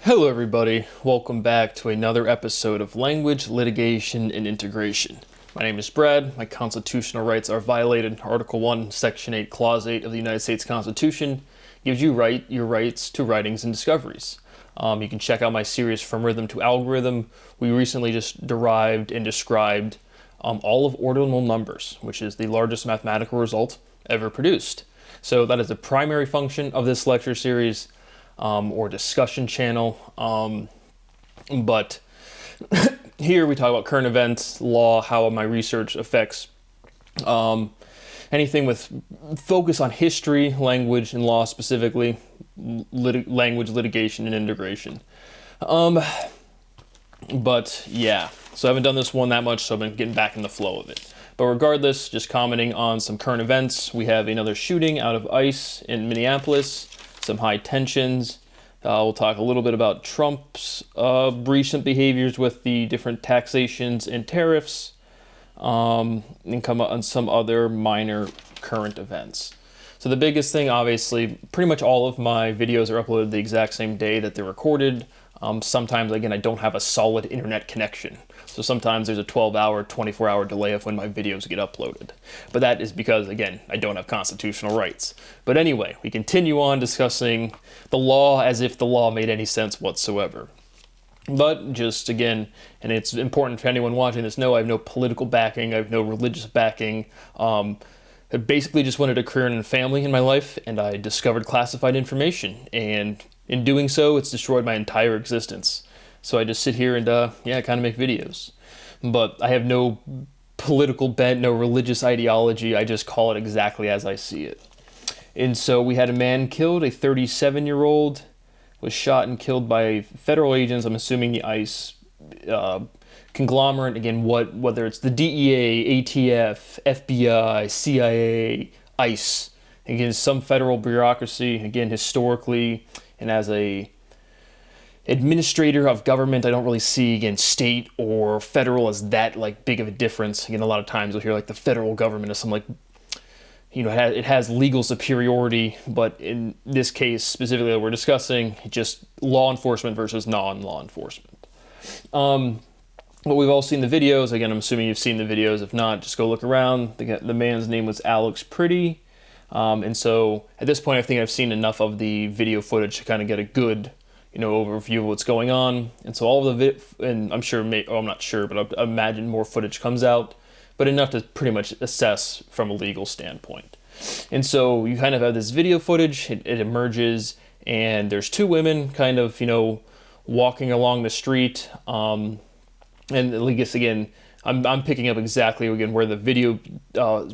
Hello everybody, welcome back to another episode of Language, Litigation, and Integration. My name is Brad, my constitutional rights are violated. Article 1, Section 8, Clause 8 of the United States Constitution gives you your rights to writings and discoveries. You can check out my series From Rhythm to Algorithm. We recently just derived and described all of ordinal numbers, which is the largest mathematical result ever produced. So that is the primary function of this lecture series. Or discussion channel, but here we talk about current events, law, how my research affects anything with focus on history, language, and law specifically, language, litigation, and integration. But yeah, so I haven't done this one that much, so I've been getting back in the flow of it. But regardless, just commenting on some current events, we have another shooting out of ICE in Minneapolis, some high tensions. We'll talk a little bit about Trump's recent behaviors with the different taxations and tariffs, and come on some other minor current events. So the biggest thing, obviously, pretty much all of my videos are uploaded the exact same day that they're recorded. Sometimes, again, I don't have a solid internet connection. So sometimes there's a 12-hour, 24-hour delay of when my videos get uploaded. But that is because, again, I don't have constitutional rights. But anyway, we continue on discussing the law as if the law made any sense whatsoever. But just, again, and it's important for anyone watching this, know I have no political backing, I have no religious backing. I basically just wanted a career and a family in my life, and I discovered classified information. And in doing so, it's destroyed my entire existence. So I just sit here and, kind of make videos. But I have no political bent, no religious ideology. I just call it exactly as I see it. And so we had a man killed, a 37-year-old, was shot and killed by federal agents, I'm assuming the ICE conglomerate. Again, whether it's the DEA, ATF, FBI, CIA, ICE. Again, some federal bureaucracy, again, historically, and as a administrator of government, I don't really see, again, state or federal as that big of a difference. Again, a lot of times you'll hear the federal government as some it has legal superiority, but in this case specifically that we're discussing, just law enforcement versus non-law enforcement. What we've all seen the videos. Again, I'm assuming you've seen the videos. If not, just go look around. The man's name was Alex Pretty. And so at this point, I think I've seen enough of the video footage to kind of get a good overview of what's going on. And so all of the and I'm sure, I'm not sure, but I imagine more footage comes out, but enough to pretty much assess from a legal standpoint. And so you kind of have this video footage, it emerges, and there's two women kind of, walking along the street. And I guess, again, I'm picking up exactly, again, where the video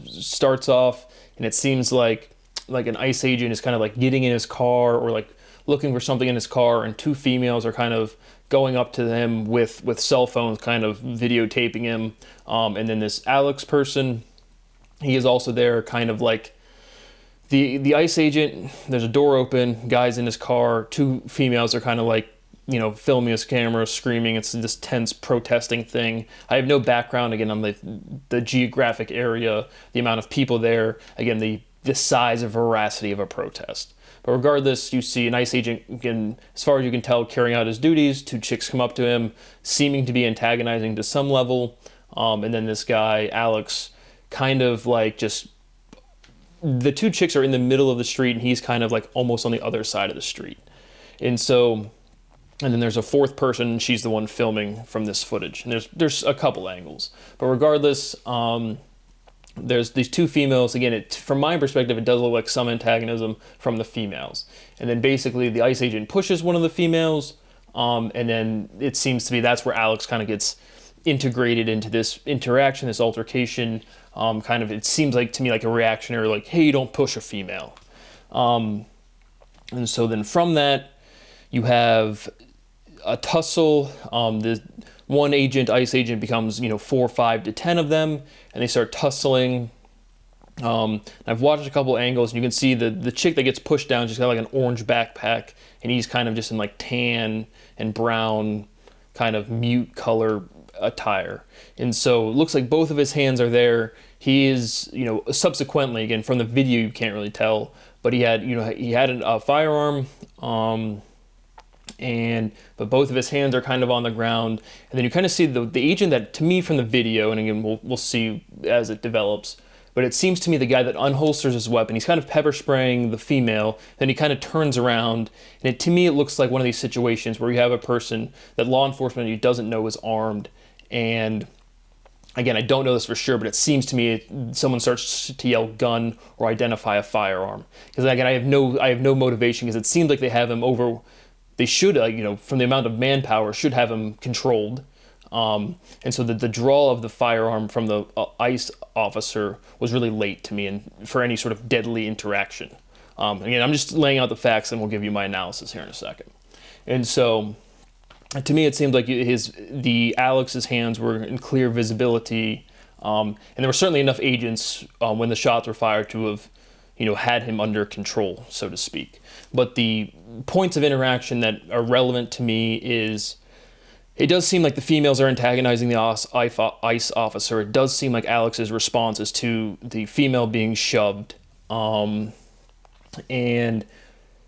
starts off, and it seems like an ICE agent is kind of getting in his car or looking for something in his car, and two females are kind of going up to him with cell phones, kind of videotaping him. And then this Alex person, he is also there, kind of the ICE agent. There's a door open, guy's in his car, two females are kind of filming his camera, screaming. It's this tense protesting thing. I have no background, again, on the geographic area, the amount of people there, again, the size and veracity of a protest. But regardless, you see an ICE agent, again, as far as you can tell, carrying out his duties. Two chicks come up to him, seeming to be antagonizing to some level. And then this guy, Alex, kind of just... The two chicks are in the middle of the street, and he's kind of almost on the other side of the street. And then there's a fourth person, and she's the one filming from this footage. And there's a couple angles. But regardless, there's these two females. Again, from my perspective, it does look like some antagonism from the females. And then basically the ICE agent pushes one of the females, and then it seems to be that's where Alex kind of gets integrated into this interaction, this altercation. It seems to me like a reactionary, hey, you don't push a female. And so then from that, you have a tussle. The one ICE agent becomes, 4, 5 to 10 of them, and they start tussling. I've watched a couple angles, and you can see the chick that gets pushed down, she's got an orange backpack, and he's kind of just in tan and brown, kind of mute color attire. And so it looks like both of his hands are there. He is, subsequently, again, from the video you can't really tell, but he had a firearm, but both of his hands are kind of on the ground, and then you kind of see the agent that, to me from the video, and again we'll see as it develops, but it seems to me the guy that unholsters his weapon, he's kind of pepper spraying the female, then he kind of turns around, and to me it looks like one of these situations where you have a person that law enforcement you doesn't know is armed, and again, I don't know this for sure, but it seems to me someone starts to yell gun or identify a firearm. Because again, I have no motivation, because it seems like they have him over. They should, from the amount of manpower, should have him controlled. And so the draw of the firearm from the ICE officer was really late to me, and for any sort of deadly interaction. Again, I'm just laying out the facts, and we'll give you my analysis here in a second. And so, to me, it seemed like Alex's hands were in clear visibility, and there were certainly enough agents when the shots were fired to have, had him under control, so to speak. But the points of interaction that are relevant to me is, it does seem like the females are antagonizing the ICE officer. It does seem like Alex's response is to the female being shoved, and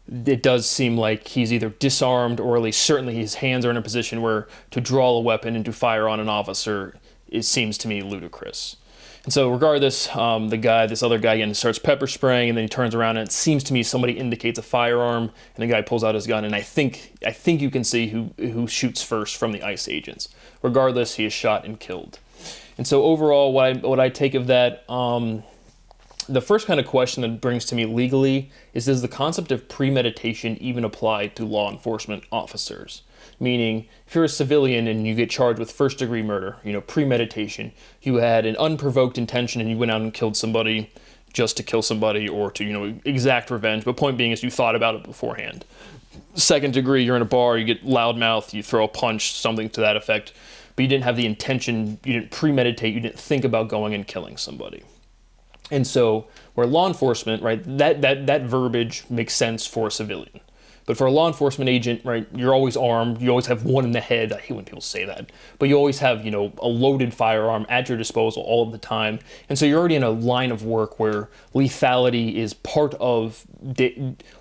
it does seem like he's either disarmed, or at least certainly his hands are in a position where to draw a weapon and to fire on an officer, it seems to me ludicrous. And so regardless, this other guy again starts pepper spraying, and then he turns around, and it seems to me somebody indicates a firearm, and the guy pulls out his gun, and I think you can see who shoots first from the ICE agents. Regardless, he is shot and killed. And so overall, what I take of that, the first kind of question that brings to me legally is, does the concept of premeditation even apply to law enforcement officers? Meaning, if you're a civilian and you get charged with first-degree murder, premeditation, you had an unprovoked intention and you went out and killed somebody just to kill somebody or to, exact revenge. But point being is you thought about it beforehand. Second degree, you're in a bar, you get loudmouth, you throw a punch, something to that effect, but you didn't have the intention, you didn't premeditate, you didn't think about going and killing somebody. And so, where law enforcement, right, that verbiage makes sense for a civilian. But for a law enforcement agent, right, you're always armed, you always have one in the head. I hate when people say that. But you always have, a loaded firearm at your disposal all of the time. And so you're already in a line of work where lethality is part of,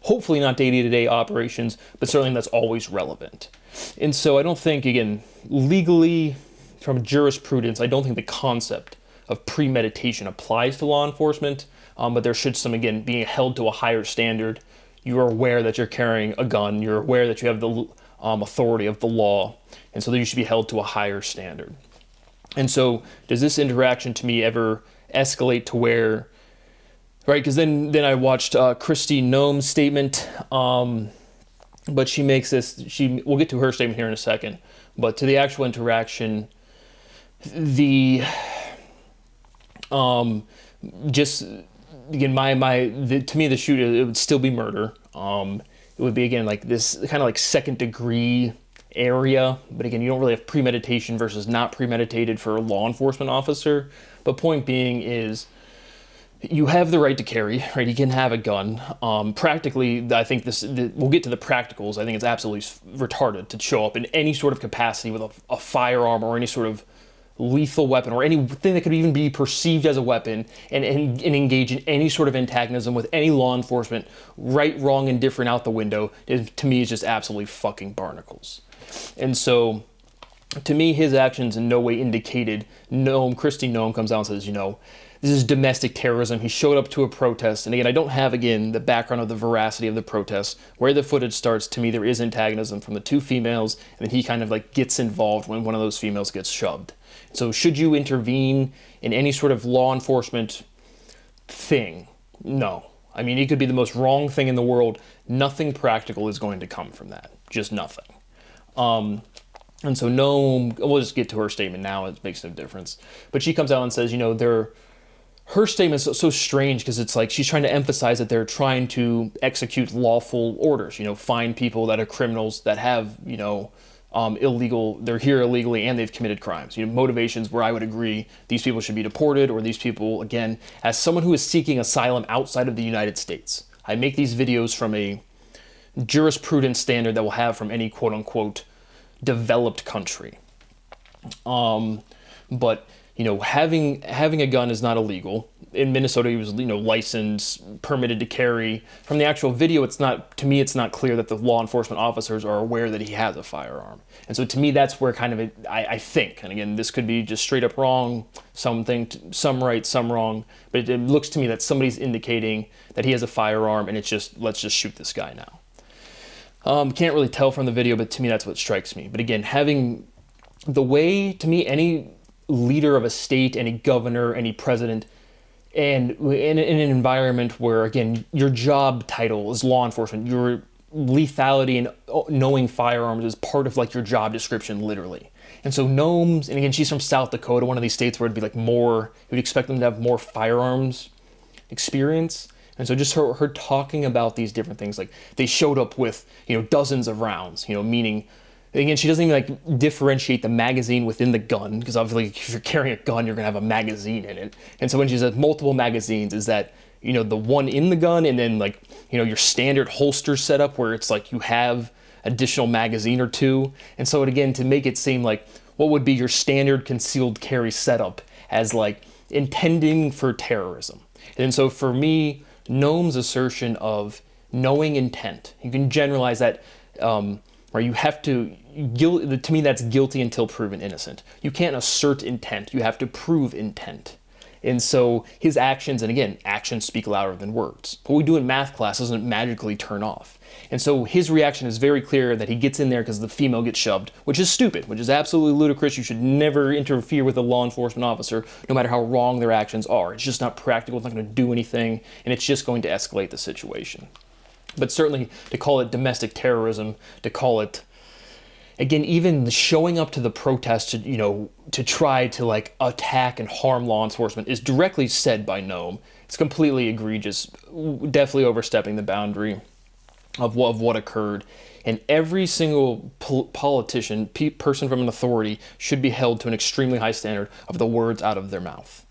hopefully not day-to-day operations, but certainly that's always relevant. And so I don't think, again, legally, from jurisprudence, I don't think the concept of premeditation applies to law enforcement, but there should again, being held to a higher standard. You are aware that you're carrying a gun, you're aware that you have the authority of the law, and so you should be held to a higher standard. And so does this interaction to me ever escalate to where, right, because then I watched Kristi Noem's statement, but she makes this, we'll get to her statement here in a second, but to the actual interaction, just again, to me, the shoot, it would still be murder. It would be, again, like this kind of like second degree area, but again, you don't really have premeditation versus not premeditated for a law enforcement officer. But point being is, you have the right to carry, right? You can have a gun. Practically, I think we'll get to the practicals. I think it's absolutely retarded to show up in any sort of capacity with a firearm or any sort of lethal weapon or anything that could even be perceived as a weapon and engage in any sort of antagonism with any law enforcement, right, wrong, indifferent, out the window, to me is just absolutely fucking barnacles. And so, to me, his actions in no way indicated. Kristi Noem comes out and says, this is domestic terrorism. He showed up to a protest. And again, I don't have, the background of the veracity of the protest. Where the footage starts, to me, there is antagonism from the two females, and then he kind of gets involved when one of those females gets shoved. So should you intervene in any sort of law enforcement thing? No. I mean, it could be the most wrong thing in the world. Nothing practical is going to come from that. Just nothing. And so we'll just get to her statement now. It makes no difference. But she comes out and says, her statement is so strange because it's like she's trying to emphasize that they're trying to execute lawful orders, find people that are criminals that have, they're here illegally and they've committed crimes. Motivations where I would agree these people should be deported, or these people, again, as someone who is seeking asylum outside of the United States. I make these videos from a jurisprudence standard that we'll have from any quote-unquote developed country. But having a gun is not illegal. In Minnesota, he was, licensed, permitted to carry. From the actual video, it's not clear that the law enforcement officers are aware that he has a firearm. And so to me, that's where kind of I think, and again, this could be just straight up wrong, some right, some wrong, but it looks to me that somebody's indicating that he has a firearm, and it's just, let's just shoot this guy now. Can't really tell from the video, but to me, that's what strikes me. But again, having the way, to me, any leader of a state, any governor, any president, and in an environment where, again, your job title is law enforcement, your lethality and knowing firearms is part of like your job description, literally. And so Gnomes, and again, she's from South Dakota, one of these states where it'd be like more, you'd expect them to have more firearms experience. And so just her talking about these different things, like they showed up with, dozens of rounds, meaning, again, she doesn't even like differentiate the magazine within the gun, because obviously if you're carrying a gun, you're gonna have a magazine in it. And so when she says multiple magazines, is that, the one in the gun, and then like, your standard holster setup where it's like you have additional magazine or two. And so again, to make it seem like what would be your standard concealed carry setup as like intending for terrorism. And so for me, Gnome's assertion of knowing intent, you can generalize that, where you have to me that's guilty until proven innocent. You can't assert intent, you have to prove intent. And so his actions, and again, actions speak louder than words. What we do in math class doesn't magically turn off. And so his reaction is very clear that he gets in there because the female gets shoved, which is stupid, which is absolutely ludicrous. You should never interfere with a law enforcement officer, no matter how wrong their actions are. It's just not practical, it's not going to do anything, and it's just going to escalate the situation. But certainly to call it domestic terrorism, to call it, again, even showing up to the protest to try to like attack and harm law enforcement is directly said by Gnome. It's completely egregious, definitely overstepping the boundary of what occurred. And every single politician, person from an authority, should be held to an extremely high standard of the words out of their mouth.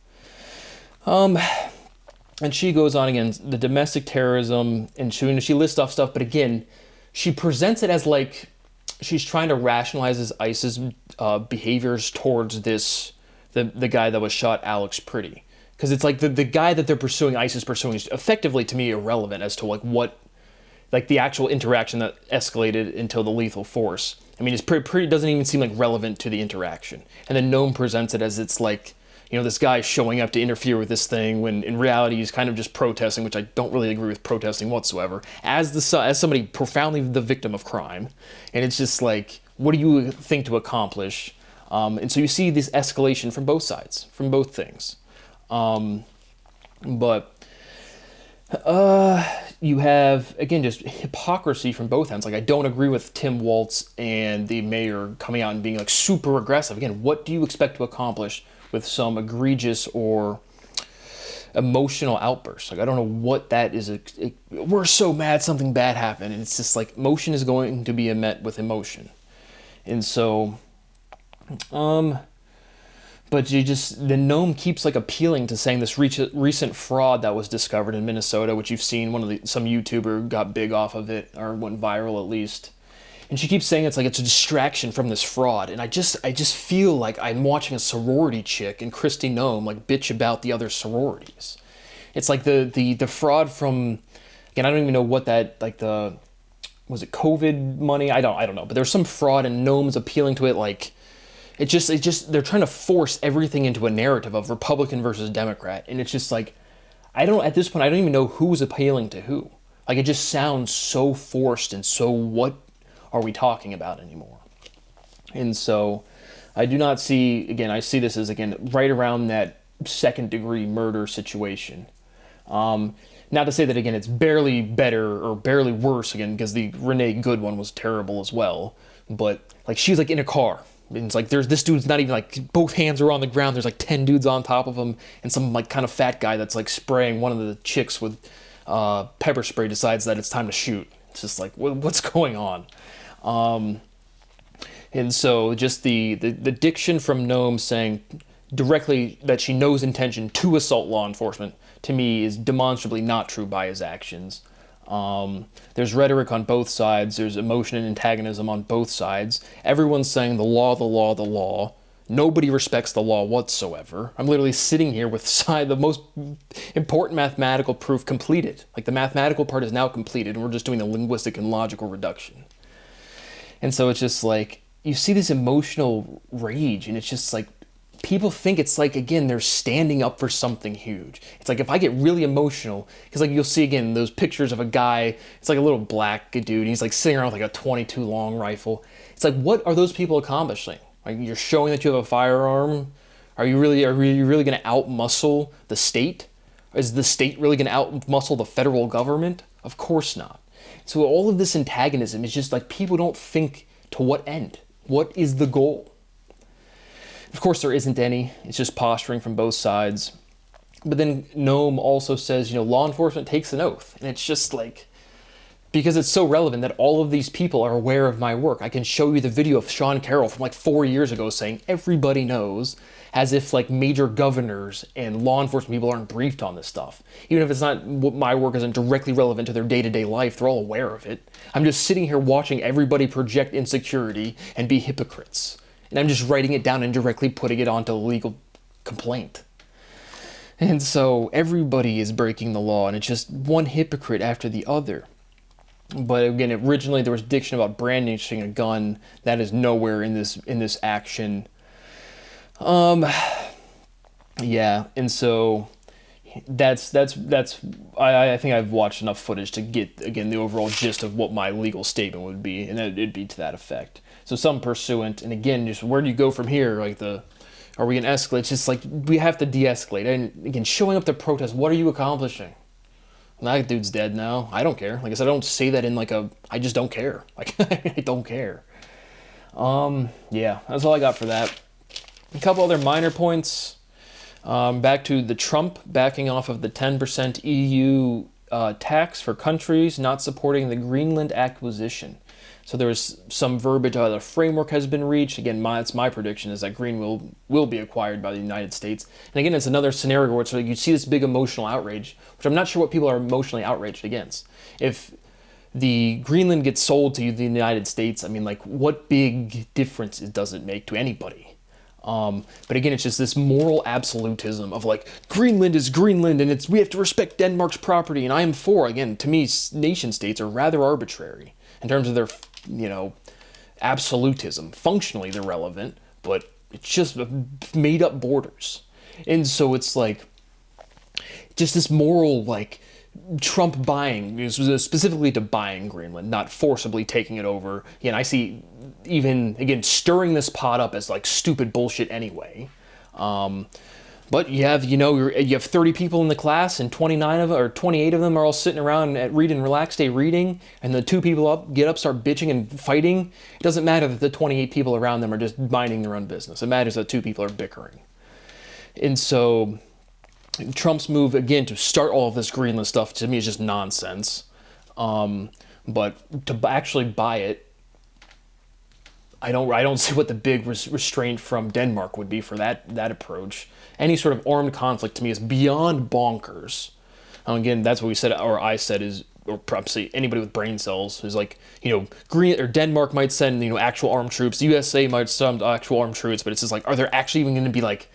And she goes on again, the domestic terrorism, and she lists off stuff, but again, she presents it as like she's trying to rationalize ICE's behaviors towards the guy that was shot, Alex Pretty. Because it's like the guy that they're pursuing, ICE is pursuing, is effectively, to me, irrelevant as to like what, like the actual interaction that escalated until the lethal force. I mean, it's pretty doesn't even seem like relevant to the interaction. And then Gnome presents it as it's like, this guy showing up to interfere with this thing, when in reality he's kind of just protesting, which I don't really agree with protesting whatsoever, as somebody profoundly the victim of crime. And it's just like, what do you think to accomplish? And so you see this escalation from both sides, from both things. But you have, again, just hypocrisy from both ends. Like, I don't agree with Tim Walz and the mayor coming out and being like super aggressive. Again, what do you expect to accomplish with some egregious or emotional outburst? Like, I don't know what that is. We're so mad something bad happened, and it's just like emotion is going to be met with emotion. And so, but the Gnome keeps like appealing to saying this recent fraud that was discovered in Minnesota, which you've seen, some YouTuber got big off of it, or went viral at least. And she keeps saying it's like it's a distraction from this fraud. And I just feel like I'm watching a sorority chick and Kristi Noem like bitch about the other sororities. It's like the fraud from, again, I don't even know what that, like was it COVID money? I don't know. But there's some fraud and Noem's appealing to it like, it just they're trying to force everything into a narrative of Republican versus Democrat. And it's just like, at this point, I don't even know who's appealing to who. Like, it just sounds so forced, and so what are we talking about anymore? And so I do not see, again, I see this as, again, right around that second-degree murder situation. Not to say that, again, it's barely better or barely worse, again, because the Renee Good one was terrible as well. But, like, she's, like, in a car. And it's like, this dude's not even, like, both hands are on the ground. There's, like, 10 dudes on top of him. And some, like, kind of fat guy that's, like, spraying one of the chicks with pepper spray decides that it's time to shoot. It's just like, what's going on? And so just the diction from Gnome saying directly that she knows intention to assault law enforcement, to me, is demonstrably not true by his actions. There's rhetoric on both sides. There's emotion and antagonism on both sides. Everyone's saying the law, the law, the law. Nobody respects the law whatsoever. I'm literally sitting here with the most important mathematical proof completed. Like, the mathematical part is now completed, and we're just doing the linguistic and logical reduction. And so it's just like, you see this emotional rage, and it's just like, people think it's like, again, they're standing up for something huge. It's like, if I get really emotional, because like you'll see again those pictures of a guy, it's like a little black dude, and he's like sitting around with like a 22 long rifle. It's like, what are those people accomplishing? Like, you're showing that you have a firearm. Are you really going to outmuscle the state? Is the state really going to outmuscle the federal government? Of course not. So all of this antagonism is just like, people don't think to what end. What is the goal? Of course, there isn't any. It's just posturing from both sides. But then Noam also says, law enforcement takes an oath. And it's just like, because it's so relevant that all of these people are aware of my work. I can show you the video of Sean Carroll from like 4 years ago saying everybody knows, as if like major governors and law enforcement people aren't briefed on this stuff. Even if it's not, my work isn't directly relevant to their day-to-day life, they're all aware of it. I'm just sitting here watching everybody project insecurity and be hypocrites. And I'm just writing it down and directly putting it onto a legal complaint. And so everybody is breaking the law, and it's just one hypocrite after the other. But again, originally there was diction about brandishing a gun. That is nowhere in this action. Yeah, and so that's I think I've watched enough footage to get, again, the overall gist of what my legal statement would be, and it'd be to that effect. So some pursuant, and again, just where do you go from here? Like, are we gonna escalate? It's just like, we have to de-escalate. And again, showing up to protest, what are you accomplishing? That dude's dead now. I don't care. Like I said, I don't say that in like I just don't care. Like, I don't care. Yeah, that's all I got for that. A couple other minor points. Back to the Trump backing off of the 10% EU tax for countries not supporting the Greenland acquisition. So there was some verbiage the framework has been reached. Again, it's my prediction is that Greenland will be acquired by the United States. And again, it's another scenario where it's like you see this big emotional outrage, which I'm not sure what people are emotionally outraged against. If the Greenland gets sold to the United States, I mean, like, what big difference does it make to anybody? But again, it's just this moral absolutism of like, Greenland is Greenland, and we have to respect Denmark's property, and I am for. Again, to me, nation states are rather arbitrary in terms of their, absolutism. Functionally, they're relevant, but it's just made up borders. And so it's like, just this moral, like, Trump buying, specifically to buying Greenland, not forcibly taking it over. Again, I see even, again, stirring this pot up as like stupid bullshit anyway. But you have, you have 30 people in the class, and 29 of them, or 28 of them are all sitting around at Read and Relax Day reading, and the 2 people get up, start bitching and fighting. It doesn't matter that the 28 people around them are just minding their own business. It matters that 2 people are bickering. And so Trump's move, again, to start all of this Greenland stuff, to me, is just nonsense. But to actually buy it, I don't see what the big restraint from Denmark would be for that approach. Any sort of armed conflict to me is beyond bonkers. Again, that's what we said, or I said, is, or probably anybody with brain cells is like, Denmark might send, actual armed troops. The USA might send actual armed troops, but it's just like, are there actually even going to be like,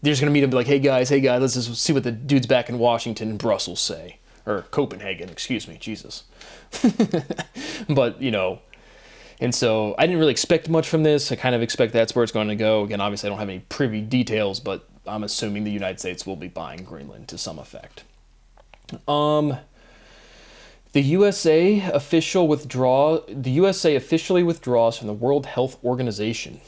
they're just going to meet and be like, hey guys, let's just see what the dudes back in Washington and Brussels say. Or Copenhagen, excuse me, Jesus. But, and so I didn't really expect much from this. I kind of expect that's where it's going to go. Again, obviously I don't have any privy details, but I'm assuming the United States will be buying Greenland to some effect. The USA officially withdraws from the World Health Organization.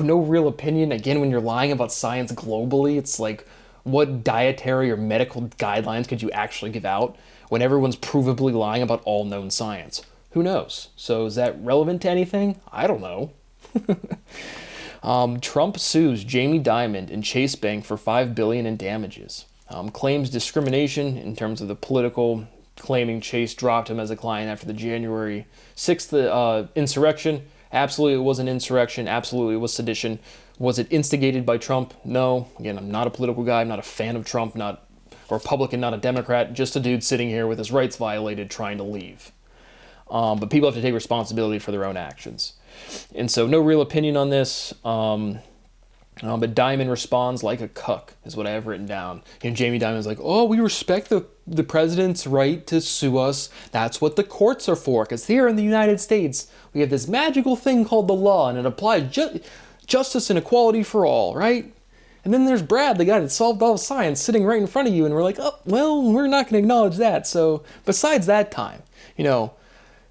No real opinion. Again, when you're lying about science globally, it's like, what dietary or medical guidelines could you actually give out when everyone's provably lying about all known science? Who knows? So is that relevant to anything? I don't know. Trump sues Jamie Dimon and Chase Bank for $5 billion in damages. Claims discrimination in terms of the political, claiming Chase dropped him as a client after the January 6th insurrection. Absolutely, it was an insurrection. Absolutely, it was sedition. Was it instigated by Trump? No. Again, I'm not a political guy. I'm not a fan of Trump. Not a Republican, not a Democrat. Just a dude sitting here with his rights violated, trying to leave. But people have to take responsibility for their own actions. And so, no real opinion on this. But Diamond responds like a cuck, is what I have written down. Jamie Dimon's like, oh, we respect the president's right to sue us. That's what the courts are for. Because here in the United States, we have this magical thing called the law, and it applies justice and equality for all, right? And then there's Brad, the guy that solved all science, sitting right in front of you, and we're like, oh, well, we're not going to acknowledge that. So besides that time,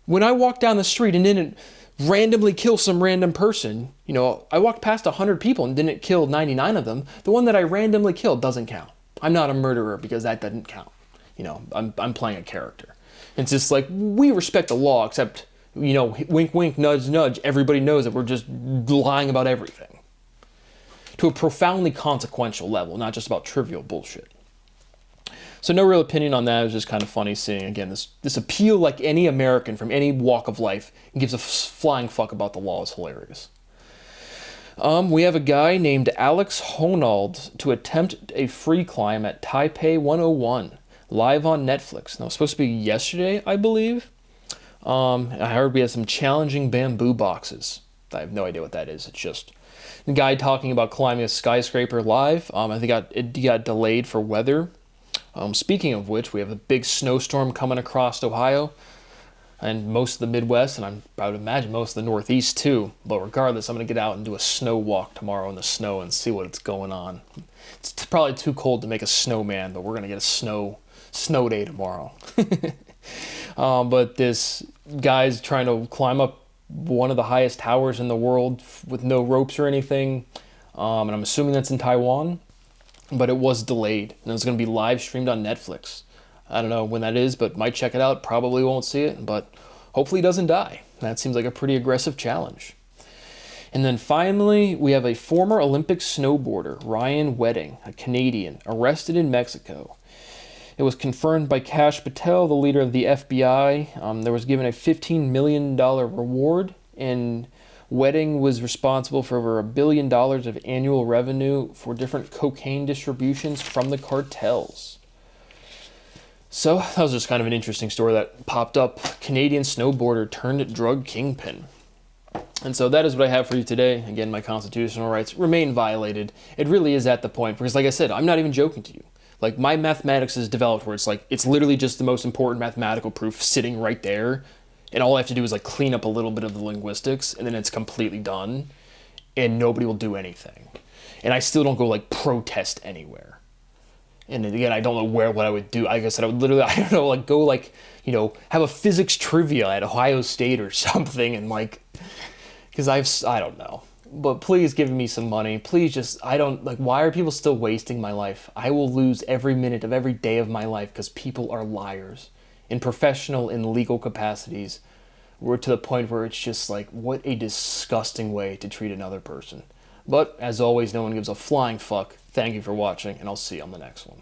when I walked down the street and didn't randomly kill some random person, I walked past 100 people and didn't kill 99 of them. The one that I randomly killed doesn't count. I'm not a murderer because that doesn't count. I'm playing a character. It's just like, we respect the law, except, wink, wink, nudge, nudge. Everybody knows that we're just lying about everything. To a profoundly consequential level, not just about trivial bullshit. So no real opinion on that. It was just kind of funny seeing, again, this appeal like any American from any walk of life and gives a flying fuck about the law is hilarious. We have a guy named Alex Honnold to attempt a free climb at Taipei 101, live on Netflix. Now, it was supposed to be yesterday, I believe. I heard we had some challenging bamboo boxes. I have no idea what that is. It's just the guy talking about climbing a skyscraper live. I think it got delayed for weather. Speaking of which, we have a big snowstorm coming across Ohio and most of the Midwest, and I would imagine most of the Northeast too. But regardless, I'm going to get out and do a snow walk tomorrow in the snow and see what's going on. It's probably too cold to make a snowman, but we're going to get a snow day tomorrow. But this guy's trying to climb up one of the highest towers in the world with no ropes or anything, and I'm assuming that's in Taiwan. But it was delayed, and it's going to be live streamed on Netflix. I don't know when that is, but might check it out. Probably won't see it, but hopefully he doesn't die. That seems like a pretty aggressive challenge. And then finally, we have a former Olympic snowboarder, Ryan Wedding, a Canadian, arrested in Mexico. It was confirmed by Kash Patel, the leader of the FBI. There was given a $15 million reward, and Wedding was responsible for over $1 billion of annual revenue for different cocaine distributions from the cartels. So that was just kind of an interesting story that popped up. Canadian snowboarder turned drug kingpin. And so that is what I have for you today. Again, my constitutional rights remain violated. It really is at the point, because like I said, I'm not even joking to you. Like, my mathematics is developed where it's literally just the most important mathematical proof sitting right there. And all I have to do is clean up a little bit of the linguistics, and then it's completely done, and nobody will do anything. And I still don't go protest anywhere. And again, I don't know what I would do. Like I said, I would literally, I don't know, go have a physics trivia at Ohio State or something, and because I don't know. But please give me some money. Please why are people still wasting my life? I will lose every minute of every day of my life because people are liars. In professional and legal capacities, we're to the point where it's just what a disgusting way to treat another person. But, as always, no one gives a flying fuck. Thank you for watching, and I'll see you on the next one.